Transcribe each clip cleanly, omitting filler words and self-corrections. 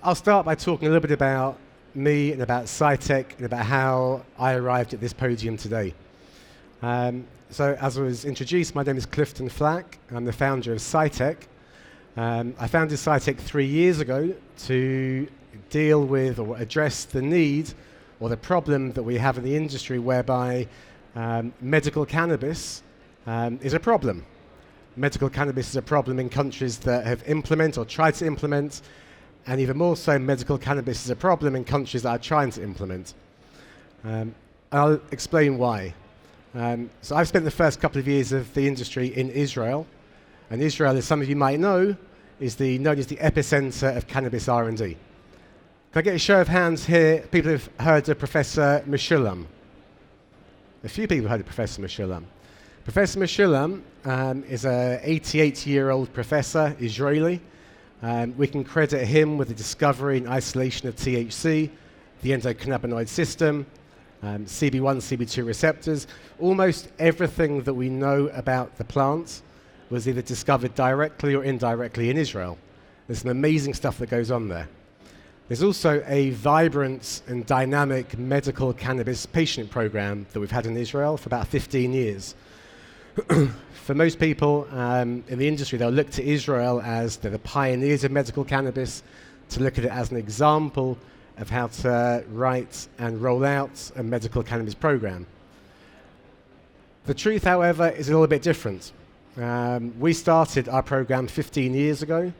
I'll start by talking a little bit about me and about CiiTECH and about how I arrived at this podium today. So as I was introduced, my name is Clifton Flack. I'm the founder of CiiTECH. I founded CiiTECH 3 years ago to deal with or address the need or the problem that we have in the industry whereby medical cannabis is a problem. Medical cannabis is a problem in countries that have implemented or tried to implement, and even more so, medical cannabis is a problem in countries that are trying to implement. I'll explain why. So I've spent the first couple of years of the industry in Israel, and Israel, as some of you might know, is known as the epicenter of cannabis R&D. Can I get a show of hands here? People have heard of Professor Meshulam. A few people have heard of Professor Meshulam. Professor Meshulam is an 88-year-old professor, Israeli. We can credit him with the discovery and isolation of THC, the endocannabinoid system, CB1, CB2 receptors. Almost everything that we know about the plant was either discovered directly or indirectly in Israel. There's some amazing stuff that goes on there. There's also a vibrant and dynamic medical cannabis patient program that we've had in Israel for about 15 years. For most people in the industry, they'll look to Israel as they're the pioneers of medical cannabis, to look at it as an example of how to write and roll out a medical cannabis program. The truth, however, is a little bit different. We started our program 15 years ago.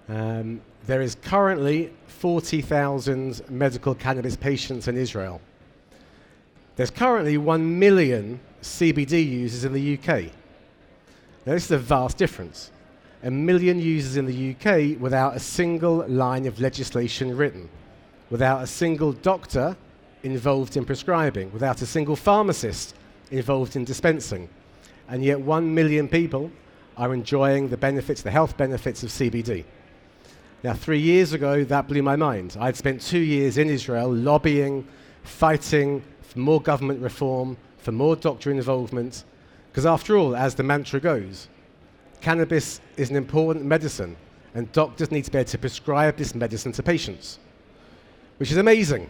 There is currently 40,000 medical cannabis patients in Israel. There's currently 1 million CBD users in the UK. Now, this is a vast difference. 1 million users in the UK without a single line of legislation written, without a single doctor involved in prescribing, without a single pharmacist involved in dispensing. And yet 1 million people are enjoying the benefits, the health benefits of CBD. Now, 3 years ago, that blew my mind. I'd spent 2 years in Israel lobbying, fighting for more government reform, for more doctor involvement, because after all, as the mantra goes, cannabis is an important medicine, and doctors need to be able to prescribe this medicine to patients, which is amazing.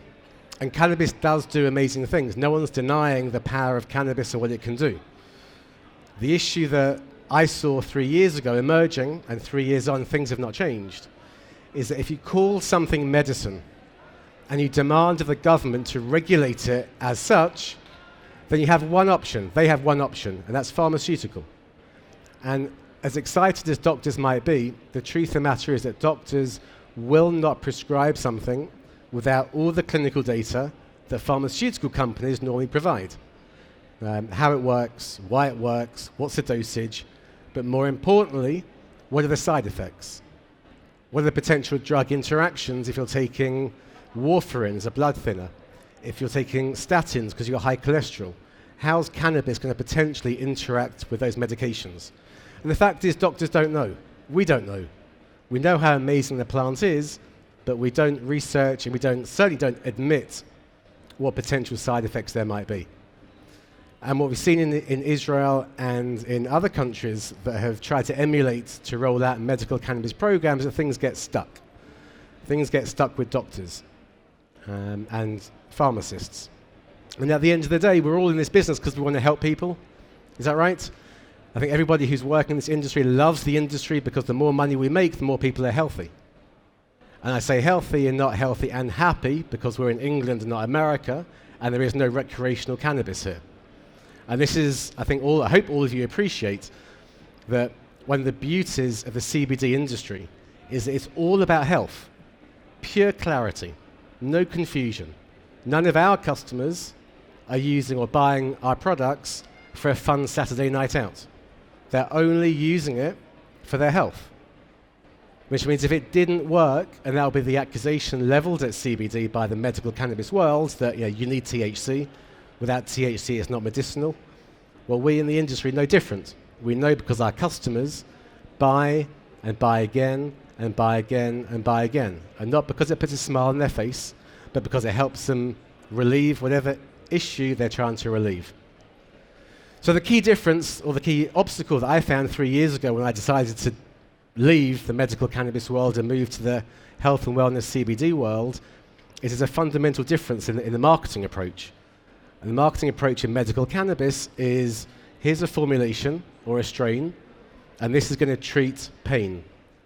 And cannabis does do amazing things. No one's denying the power of cannabis and what it can do. The issue that I saw 3 years ago emerging, and 3 years on, things have not changed, is that if you call something medicine and you demand of the government to regulate it as such, then you have one option. They have one option, and that's pharmaceutical. And as excited as doctors might be, the truth of the matter is that doctors will not prescribe something without all the clinical data that pharmaceutical companies normally provide. How it works, why it works, what's the dosage, but more importantly, what are the side effects? What are the potential drug interactions if you're taking warfarin as a blood thinner? If you're taking statins because you've got high cholesterol? How's cannabis going to potentially interact with those medications? And the fact is, doctors don't know. We don't know. We know how amazing the plant is, but we don't research and we certainly don't admit what potential side effects there might be. And what we've seen in Israel and in other countries that have tried to emulate to roll out medical cannabis programs is that things get stuck. Things get stuck with doctors and pharmacists. And at the end of the day, we're all in this business because we want to help people. Is that right? I think everybody who's working in this industry loves the industry because the more money we make, the more people are healthy. And I say healthy and not healthy and happy because we're in England and not America, and there is no recreational cannabis here. And this is, I hope all of you appreciate that one of the beauties of the CBD industry is that it's all about health, pure clarity, no confusion. None of our customers are using or buying our products for a fun Saturday night out. They're only using it for their health, which means if it didn't work, and that'll be the accusation leveled at CBD by the medical cannabis world, that you need THC. Without THC, it's not medicinal. Well, we in the industry know different. We know because our customers buy and buy again and buy again and buy again. And not because it puts a smile on their face, but because it helps them relieve whatever issue they're trying to relieve. So the key difference, or the key obstacle that I found 3 years ago when I decided to leave the medical cannabis world and move to the health and wellness CBD world is there's a fundamental difference in the marketing approach. And the marketing approach in medical cannabis is, here's a formulation or a strain, and this is going to treat pain.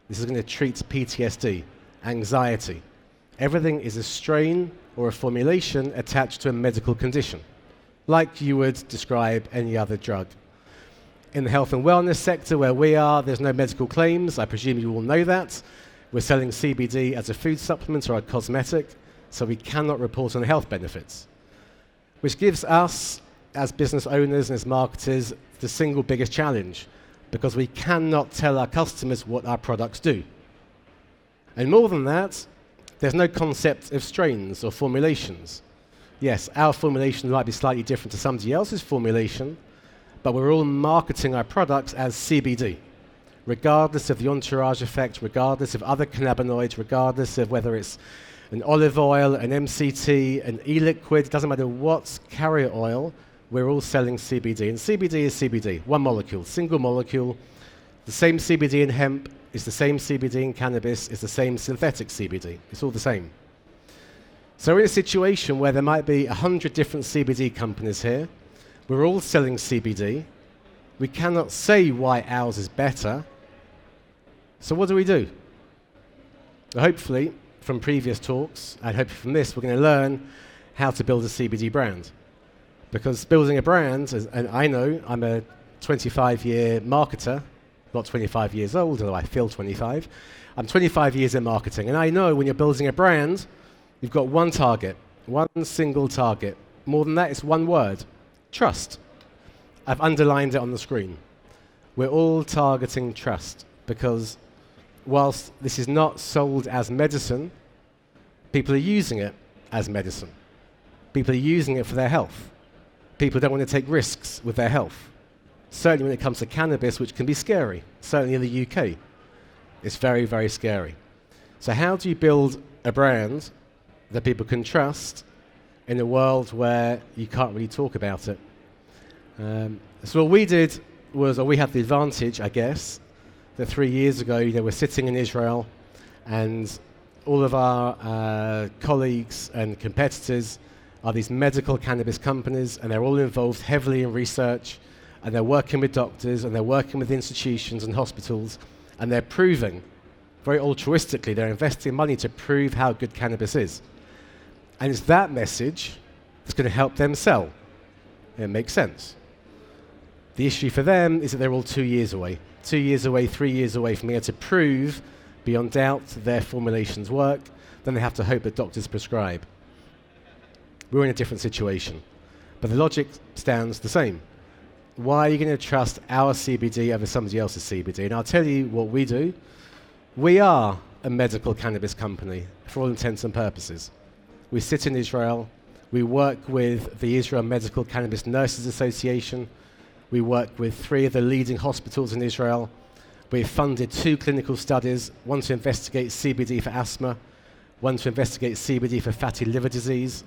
This is going to treat PTSD, anxiety. Everything is a strain or a formulation attached to a medical condition, like you would describe any other drug. In the health and wellness sector where we are, there's no medical claims. I presume you all know that. We're selling CBD as a food supplement or a cosmetic, so we cannot report on the health benefits, which gives us, as business owners and as marketers, the single biggest challenge, because we cannot tell our customers what our products do. And more than that, there's no concept of strains or formulations. Yes, our formulation might be slightly different to somebody else's formulation, but we're all marketing our products as CBD, regardless of the entourage effect, regardless of other cannabinoids, regardless of whether it's an olive oil, an MCT, an e-liquid, doesn't matter what carrier oil, we're all selling CBD. And CBD is CBD, one molecule, single molecule. The same CBD in hemp is the same CBD in cannabis, is the same synthetic CBD. It's all the same. So we're in a situation where there might be 100 different CBD companies here. We're all selling CBD. We cannot say why ours is better. So what do we do? Well, hopefully, from previous talks, and hopefully from this, we're going to learn how to build a CBD brand. Because building a brand, and I know I'm a 25-year marketer, not 25 years old, although I feel 25. I'm 25 years in marketing, and I know when you're building a brand, you've got one target, one single target. More than that, it's one word, trust. I've underlined it on the screen. We're all targeting trust, because whilst this is not sold as medicine, people are using it as medicine. People are using it for their health. People don't want to take risks with their health. Certainly when it comes to cannabis, which can be scary. Certainly in the UK, it's very, very scary. So how do you build a brand that people can trust in a world where you can't really talk about it? So what we did was, or we had the advantage, I guess, that 3 years ago, we're sitting in Israel, and all of our colleagues and competitors are these medical cannabis companies, and they're all involved heavily in research, and they're working with doctors, and they're working with institutions and hospitals, and they're proving, very altruistically, they're investing money to prove how good cannabis is. And it's that message that's going to help them sell. It makes sense. The issue for them is that they're all 2 years away. 2 years away, 3 years away from being able to prove, beyond doubt, that their formulations work. Then they have to hope that doctors prescribe. We're in a different situation. But the logic stands the same. Why are you going to trust our CBD over somebody else's CBD? And I'll tell you what we do. We are a medical cannabis company, for all intents and purposes. We sit in Israel. We work with the Israel Medical Cannabis Nurses Association. We work with 3 of the leading hospitals in Israel. We've funded 2 clinical studies, one to investigate CBD for asthma, one to investigate CBD for fatty liver disease,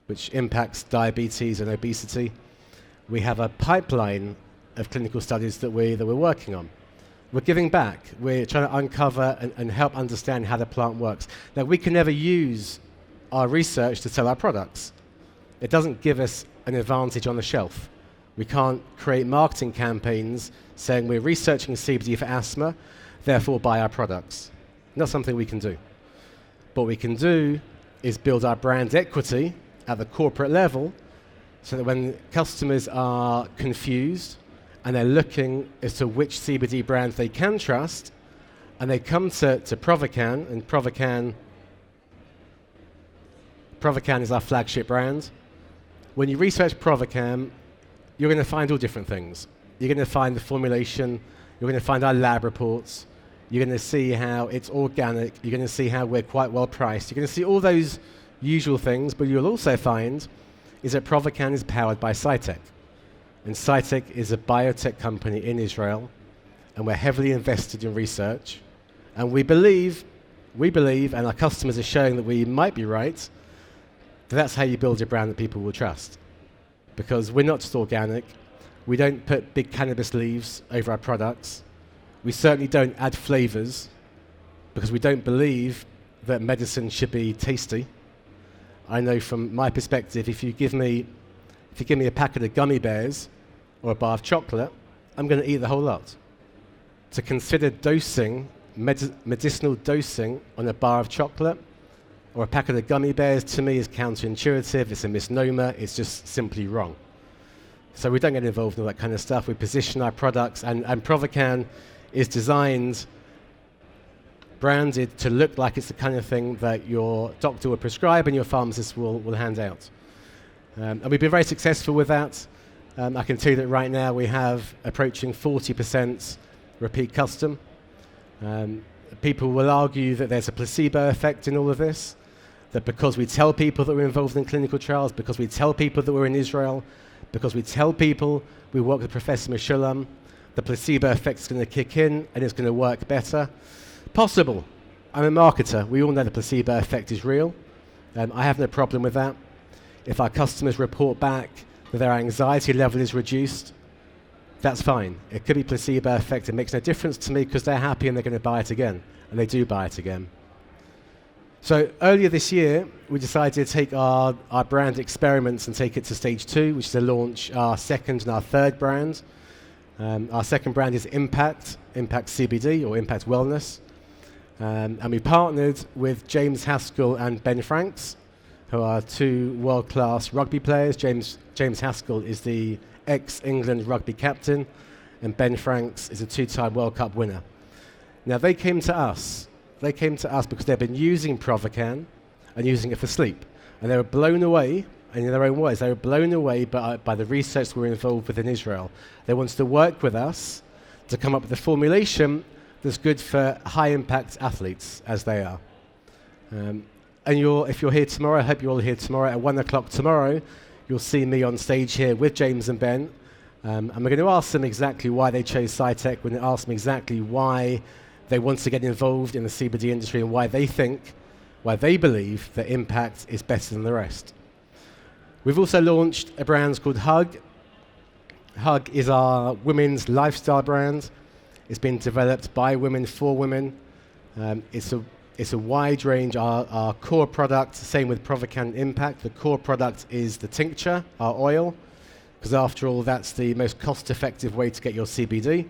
which impacts diabetes and obesity. We have a pipeline of clinical studies that we're working on. We're giving back. We're trying to uncover and help understand how the plant works. Now, we can never use our research to sell our products. It doesn't give us an advantage on the shelf. We can't create marketing campaigns saying we're researching CBD for asthma, therefore buy our products. Not something we can do. What we can do is build our brand equity at the corporate level so that when customers are confused and they're looking as to which CBD brands they can trust, and they come to Provacan, and Provacan is our flagship brand. When you research Provacan, you're going to find all different things. You're going to find the formulation, you're going to find our lab reports, you're going to see how it's organic, you're going to see how we're quite well priced, you're going to see all those usual things, but you'll also find is that Provacan is powered by CiiTECH. And CiiTECH is a biotech company in Israel, and we're heavily invested in research. And we believe, and our customers are showing that we might be right, that that's how you build a brand that people will trust. Because we're not just organic. We don't put big cannabis leaves over our products. We certainly don't add flavors because we don't believe that medicine should be tasty. I know from my perspective, if you give me a packet of gummy bears or a bar of chocolate, I'm going to eat the whole lot. To consider dosing, medicinal dosing on a bar of chocolate or a packet of gummy bears, to me, is counterintuitive. It's a misnomer. It's just simply wrong. So we don't get involved in all that kind of stuff. We position our products, and Provacan is designed, branded to look like it's the kind of thing that your doctor will prescribe and your pharmacist will hand out. And we've been very successful with that. I can tell you that right now we have approaching 40% repeat custom. People will argue that there's a placebo effect in all of this, that because we tell people that we're involved in clinical trials, because we tell people that we're in Israel, because we tell people we work with Professor Meshulam, the placebo effect is going to kick in and it's going to work better. Possible. I'm a marketer. We all know the placebo effect is real. I have no problem with that. If our customers report back that their anxiety level is reduced, that's fine. It could be placebo effect. It makes no difference to me because they're happy and they're going to buy it again. And they do buy it again. So earlier this year, we decided to take our brand experiments and take it to stage 2, which is to launch our second and our third brand. Our second brand is Impact CBD, or Impact Wellness. And we partnered with James Haskell and Ben Franks, who are 2 world-class rugby players. James Haskell is the ex-England rugby captain, and Ben Franks is a 2-time World Cup winner. Now, they came to us. They came to us because they've been using Provacan and using it for sleep. And they were blown away, and in their own words, they were blown away by the research we're involved with in Israel. They wanted to work with us to come up with a formulation that's good for high-impact athletes, as they are. And if you're here tomorrow, I hope you're all here tomorrow, at 1 o'clock tomorrow, you'll see me on stage here with James and Ben. And we're going to ask them exactly why they chose CiiTECH. We're going to ask them exactly why they want to get involved in the CBD industry and why they believe that Impact is better than the rest. We've also launched a brand called HuGG. HuGG is our women's lifestyle brand. It's been developed by women for women. It's a wide range. Our core product, same with Provacan Impact, the core product is the tincture, our oil, because after all, that's the most cost-effective way to get your CBD.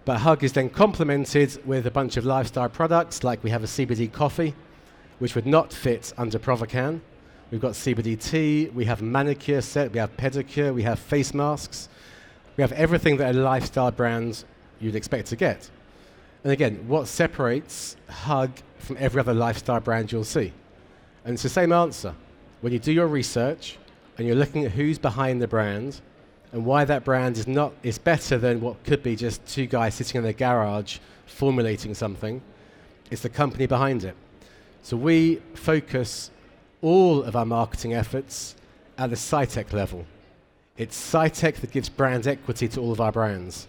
But HuGG is then complemented with a bunch of lifestyle products, like we have a CBD coffee, which would not fit under Provacan. We've got CBD tea, we have manicure set, we have pedicure, we have face masks. We have everything that a lifestyle brand you'd expect to get. And again, what separates HuGG from every other lifestyle brand you'll see? And it's the same answer. When you do your research and you're looking at who's behind the brand and why that brand is better than what could be just 2 guys sitting in their garage formulating something, it's the company behind it. So we focus all of our marketing efforts at the CiiTECH level. It's CiiTECH that gives brand equity to all of our brands.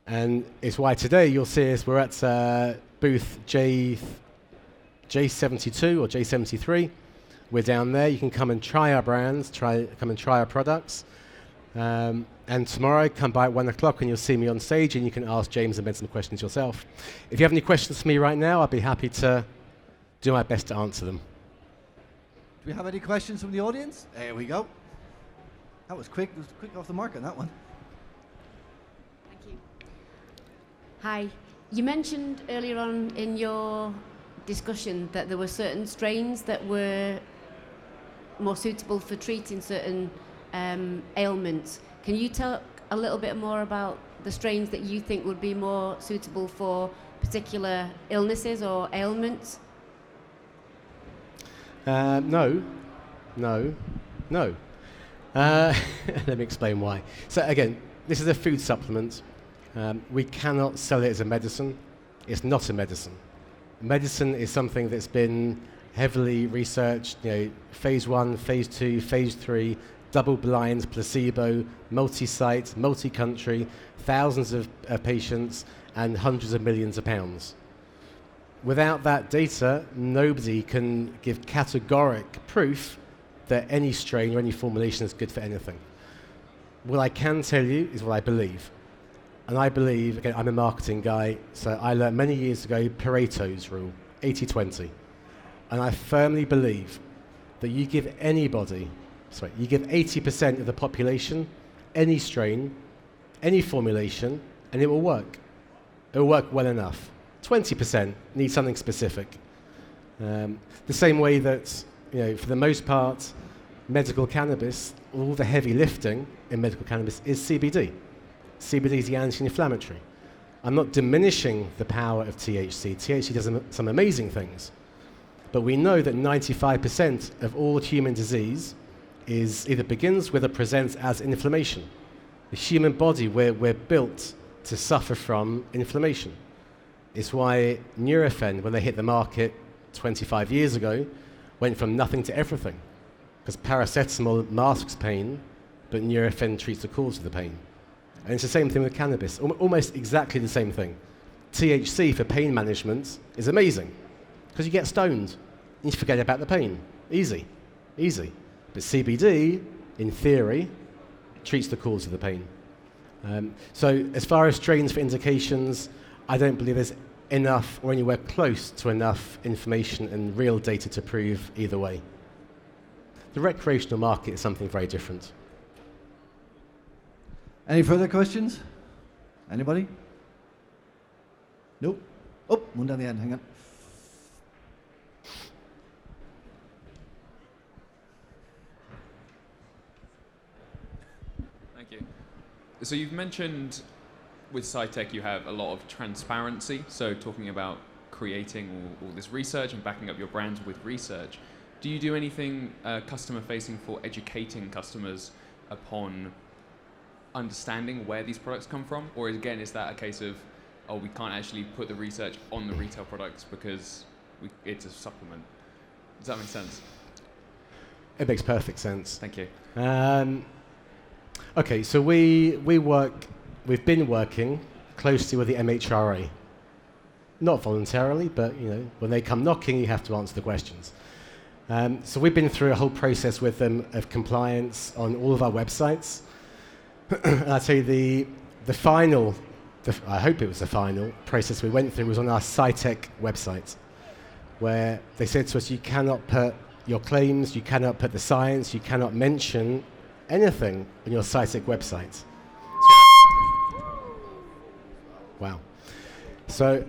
And it's why today you'll see us, we're at booth J72 or J73. We're down there. You can come and try our brands, come and try our products. And tomorrow, come by at 1 o'clock and you'll see me on stage and you can ask James and Ben some questions yourself. If you have any questions for me right now, I'd be happy to do my best to answer them. Do we have any questions from the audience? There we go. That was quick. It was quick off the mark on that one. Thank you. Hi. You mentioned earlier on in your discussion that there were certain strains that were more suitable for treating certain ailments. Can you talk a little bit more about the strains that you think would be more suitable for particular illnesses or ailments? No. Let me explain why. So again, this is a food supplement. We cannot sell it as a medicine. It's not a medicine. Medicine is something that's been heavily researched, phase 1, phase 2, phase 3, double-blind, placebo, multi-site, multi-country, thousands of patients, and hundreds of millions of pounds. Without that data, nobody can give categoric proof that any strain or any formulation is good for anything. What I can tell you is what I believe. And I believe, again, I'm a marketing guy, so I learned many years ago Pareto's rule, 80-20. And I firmly believe that you give 80% of the population any strain, any formulation, and it will work. It will work well enough. 20% need something specific. The same way that, for the most part, medical cannabis, all the heavy lifting in medical cannabis is CBD. CBD is the anti-inflammatory. I'm not diminishing the power of THC. THC does some amazing things. But we know that 95% of all human disease either begins with or presents as inflammation. The human body, we're built to suffer from inflammation. It's why Nurofen, when they hit the market 25 years ago, went from nothing to everything. Because paracetamol masks pain, but Nurofen treats the cause of the pain. And it's the same thing with cannabis, almost exactly the same thing. THC for pain management is amazing, because you get stoned, and you forget about the pain. Easy. But CBD, in theory, treats the cause of the pain. So as far as strains for indications, I don't believe there's enough or anywhere close to enough information and real data to prove either way. The recreational market is something very different. Any further questions? Anybody? Nope. Oh, one down the end, hang on. Thank you. So you've mentioned with CiiTECH you have a lot of transparency, so talking about creating all this research and backing up your brands with research. Do you do anything customer-facing for educating customers upon understanding where these products come from? Or again, is that a case of, we can't actually put the research on the retail products because it's a supplement? Does that make sense? It makes perfect sense. Thank you. Okay, so we've been working closely with the MHRA. Not voluntarily, but when they come knocking, you have to answer the questions. So we've been through a whole process with them of compliance on all of our websites. And I'll tell you, the final, I hope it was the final process we went through was on our CiiTECH website, where they said to us, you cannot put your claims, you cannot put the science, you cannot mention anything on your CiiTECH website. Wow. So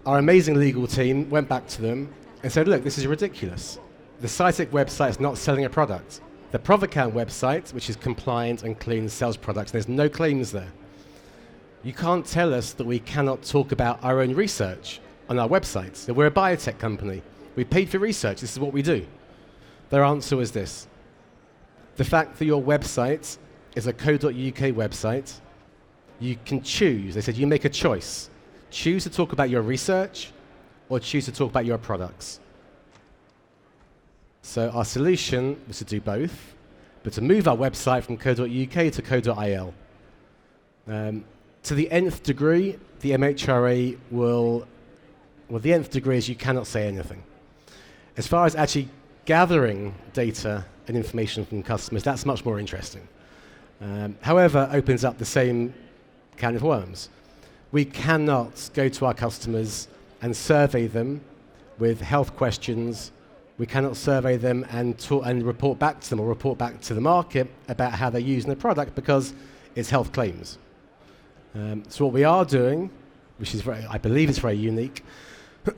our amazing legal team went back to them and said, look, this is ridiculous. The CiiTECH website is not selling a product. The Provacan website, which is compliant and clean, sells products. There's no claims there. You can't tell us that we cannot talk about our own research on our websites. So we're a biotech company. We paid for research. This is what we do. Their answer was this. The fact that your website is a co.uk website, you can choose. They said you make a choice. Choose to talk about your research or choose to talk about your products. So our solution was to do both, but to move our website from co.uk to co.il. To the nth degree, the MHRA the nth degree is you cannot say anything. As far as actually gathering data and information from customers, that's much more interesting. However, opens up the same can of worms. We cannot go to our customers and survey them with health questions. We cannot survey them and report back to them or report back to the market about how they're using the product because it's health claims. So what we are doing, which is I believe is very unique,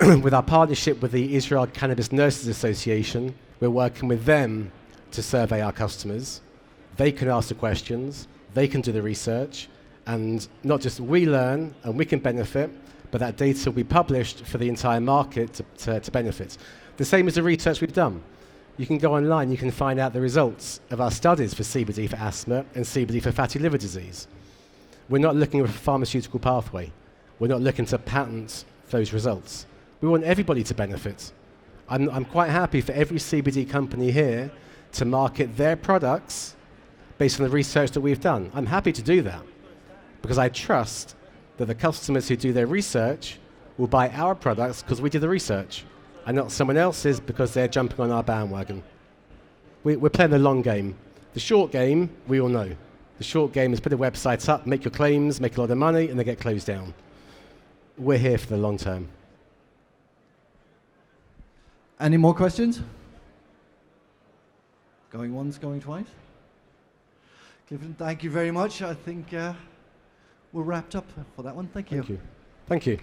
with our partnership with the Israel-Cannabis Nurses Association, we're working with them to survey our customers. They can ask the questions, they can do the research, and not just we learn and we can benefit, but that data will be published for the entire market to benefit. The same as the research we've done. You can go online, you can find out the results of our studies for CBD for asthma and CBD for fatty liver disease. We're not looking at a pharmaceutical pathway. We're not looking to patent those results. We want everybody to benefit. I'm quite happy for every CBD company here to market their products based on the research that we've done. I'm happy to do that because I trust that the customers who do their research will buy our products because we did the research and not someone else's because they're jumping on our bandwagon. We're playing the long game. The short game, we all know. The short game is put a website up, make your claims, make a lot of money, and they get closed down. We're here for the long term. Any more questions? Going once, going twice? Clifton, thank you very much. I think we're wrapped up for that one. Thank you. Thank you. Thank you.